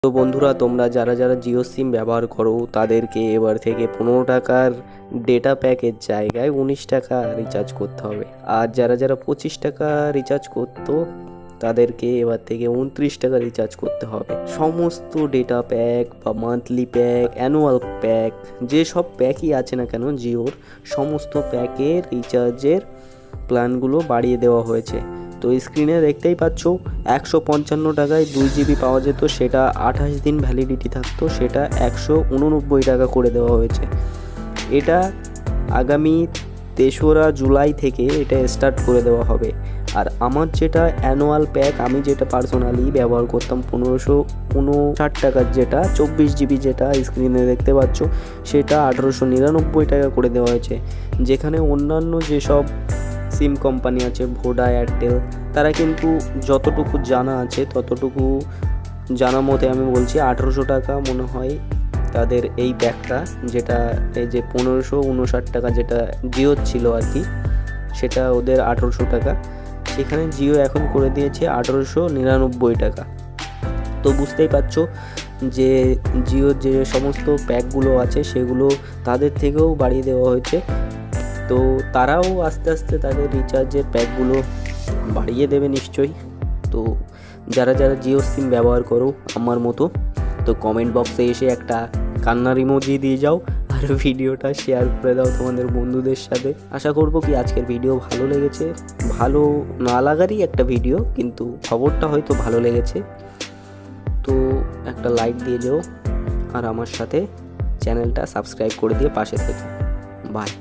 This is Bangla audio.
তো বন্ধুরা, তোমরা যারা যারা জিও সিম ব্যবহার করো তাদেরকে এবার থেকে 15 টাকার ডেটা প্যাকের জায়গায় 19 টাকা রিচার্জ করতে হবে। আর যারা যারা 25 টাকা রিচার্জ করতো তাদেরকে এবার থেকে 29 টাকা রিচার্জ করতে হবে। সমস্ত ডেটা প্যাক বা মান্থলি প্যাক, অ্যানুয়াল প্যাক, যেসব প্যাকই আছে না কেন জিওর, সমস্ত প্যাকের রিচার্জের প্ল্যানগুলো বাড়িয়ে দেওয়া হয়েছে। তো স্ক্রিনে দেখতেই পাচ্ছ, 155 টাকায় 2 জিবি পাওয়া যেত, সেটা 28 দিন ভ্যালিডিটি থাকতো, সেটা 189 টাকা করে দেওয়া হয়েছে। এটা আগামী 3রা জুলাই থেকে এটা স্টার্ট করে দেওয়া হবে। আর আমার যেটা অ্যানুয়াল প্যাক, আমি যেটা পার্সোনালি ব্যবহার করতাম 1559 টাকার, যেটা 24 জিবি, যেটা স্ক্রিনে দেখতে পাচ্ছ, সেটা 1899 টাকা করে দেওয়া হয়েছে। যেখানে অন্যান্য যেসব সিম কোম্পানি আছে, ভোডা, এয়ারটেল, তারা কিন্তু যতটুকু জানা আছে ততটুকু জানা মতে আমি বলছি 1800 টাকা মনে হয় তাদের এই প্যাকটা, যেটা এই যে 1559 টাকা যেটা জিও ছিল আর কি, সেটা ওদের 1800 টাকা। সেখানে জিও এখন করে দিয়েছে 1899 টাকা। তো বুঝতেই পারছো যে জিওর যে সমস্ত প্যাকগুলো আছে সেগুলো তাদের থেকেও বাড়িয়ে দেওয়া হয়েছে। তো তারাও আস্তে আস্তে তাদের রিচার্জের প্যাকগুলো বাড়িয়ে দেবে নিশ্চয়ই। তো যারা যারা জিও সিম ব্যবহার করো আমার মতো, তো কমেন্ট বক্সে এসে একটা কান্নার ইমোজি দিয়ে যাও আর ভিডিওটা শেয়ার করে দাও তোমাদের বন্ধুদের সাথে। আশা করব কি আজকের ভিডিও ভালো লেগেছে। ভালো না লাগারই একটা ভিডিও, কিন্তু খবরটা হয়তো ভালো লেগেছে। তো একটা লাইক দিয়ে যাও আর আমার সাথে চ্যানেলটা সাবস্ক্রাইব করে দিয়ে পাশে থেকো। বাই।